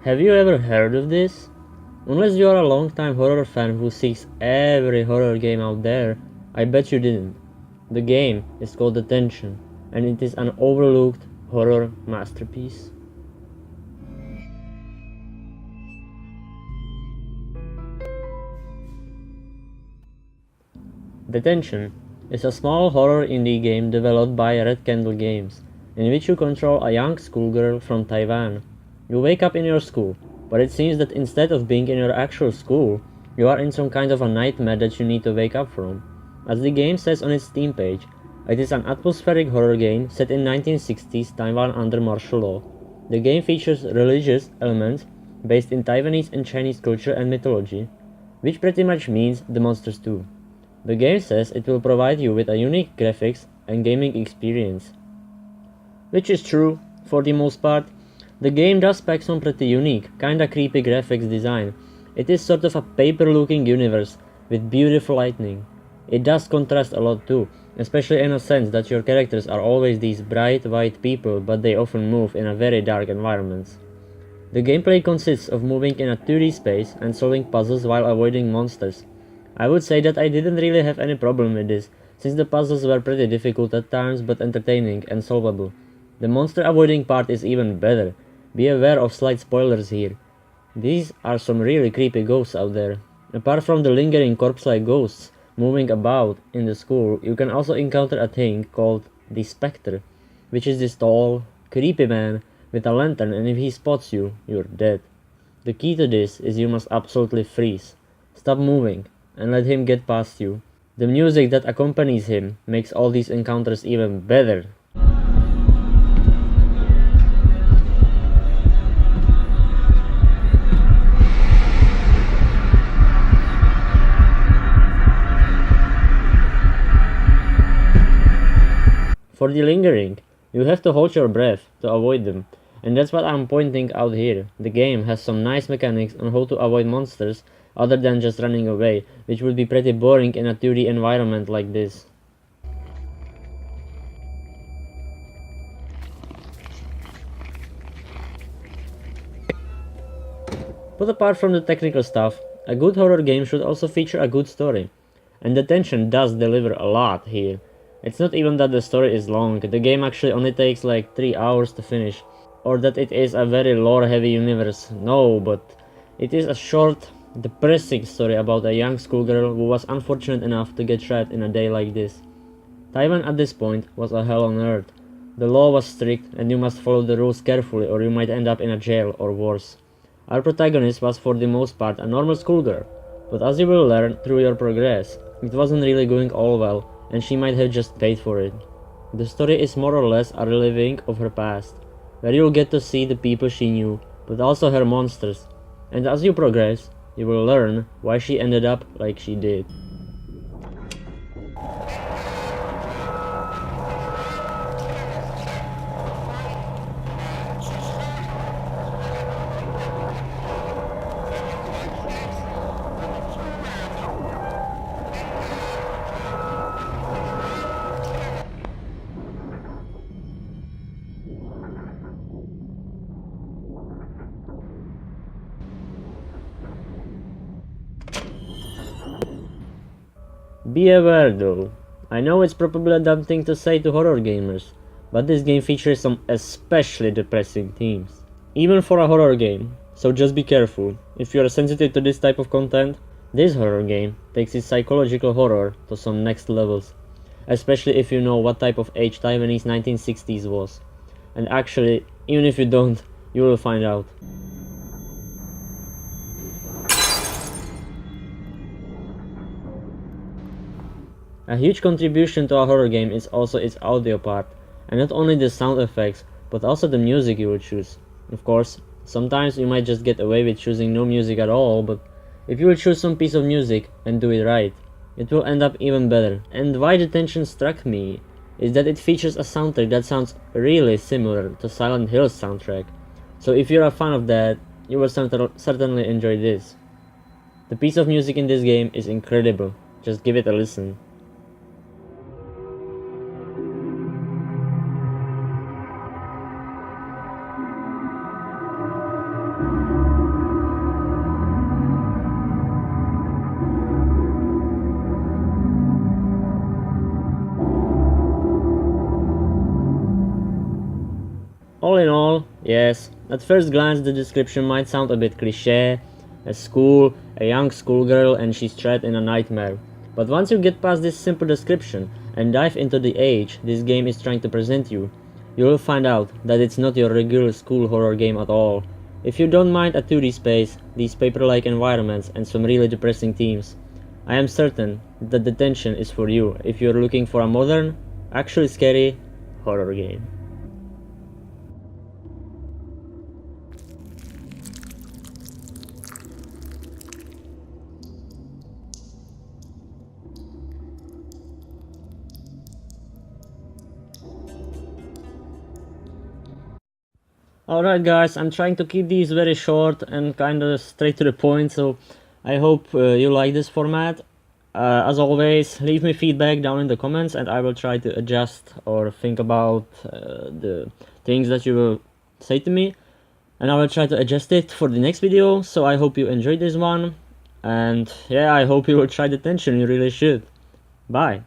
Have you ever heard of this? Unless you are a long-time horror fan who seeks every horror game out there, I bet you didn't. The game is called Attention, and it is an overlooked horror masterpiece. Detention is a small horror indie game developed by Red Candle Games, in which you control a young schoolgirl from Taiwan. You wake up in your school, but it seems that instead of being in your actual school, you are in some kind of a nightmare that you need to wake up from. As the game says on its Steam page, it is an atmospheric horror game set in 1960s Taiwan under martial law. The game features religious elements based in Taiwanese and Chinese culture and mythology, which pretty much means the monsters too. The game says it will provide you with a unique graphics and gaming experience. Which is true, for the most part. The game does pack some pretty unique, kinda creepy graphics design. It is sort of a paper-looking universe with beautiful lighting. It does contrast a lot too, especially in a sense that your characters are always these bright white people, but they often move in a very dark environments. The gameplay consists of moving in a 2D space and solving puzzles while avoiding monsters. I would say that I didn't really have any problem with this, since the puzzles were pretty difficult at times but entertaining and solvable. The monster avoiding part is even better. Be aware of slight spoilers here. These are some really creepy ghosts out there. Apart from the lingering corpse-like ghosts moving about in the school, you can also encounter a thing called the Spectre, which is this tall, creepy man with a lantern, and if he spots you, you're dead. The key to this is you must absolutely freeze. Stop moving and let him get past you. The music that accompanies him makes all these encounters even better. For the lingering, you have to hold your breath to avoid them, and that's what I'm pointing out here. The game has some nice mechanics on how to avoid monsters other than just running away, which would be pretty boring in a 2D environment like this. But apart from the technical stuff, a good horror game should also feature a good story, and Detention does deliver a lot here. It's not even that the story is long, the game actually only takes like 3 hours to finish, or that it is a very lore heavy universe, no, but it is a short, depressing story about a young schoolgirl who was unfortunate enough to get trapped in a day like this. Taiwan at this point was a hell on earth. The law was strict and you must follow the rules carefully or you might end up in a jail or worse. Our protagonist was for the most part a normal schoolgirl, but as you will learn through your progress, it wasn't really going all well and she might have just paid for it. The story is more or less a reliving of her past, where you'll get to see the people she knew, but also her monsters, and as you progress, you will learn why she ended up like she did. Be aware though, I know it's probably a dumb thing to say to horror gamers, but this game features some especially depressing themes. Even for a horror game, so just be careful. If you are sensitive to this type of content, this horror game takes its psychological horror to some next levels. Especially if you know what type of age Taiwanese 1960s was. And actually, even if you don't, you will find out. A huge contribution to a horror game is also its audio part, and not only the sound effects, but also the music you will choose. Of course, sometimes you might just get away with choosing no music at all, but if you will choose some piece of music and do it right, it will end up even better. And why Detention struck me is that it features a soundtrack that sounds really similar to Silent Hill's soundtrack. So if you're a fan of that, you will certainly enjoy this. The piece of music in this game is incredible, just give it a listen. All in all, yes, at first glance the description might sound a bit cliché, a school, a young schoolgirl and she's trapped in a nightmare. But once you get past this simple description and dive into the age this game is trying to present you, you will find out that it's not your regular school horror game at all. If you don't mind a 2D space, these paper-like environments and some really depressing themes, I am certain that the tension is for you if you're looking for a modern, actually scary horror game. Alright guys, I'm trying to keep these very short and kinda straight to the point, so I hope you like this format. As always, leave me feedback down in the comments and I will try to adjust or think about the things that you will say to me. And I will try to adjust it for the next video, so I hope you enjoyed this one. And yeah, I hope you will try the tension, you really should. Bye!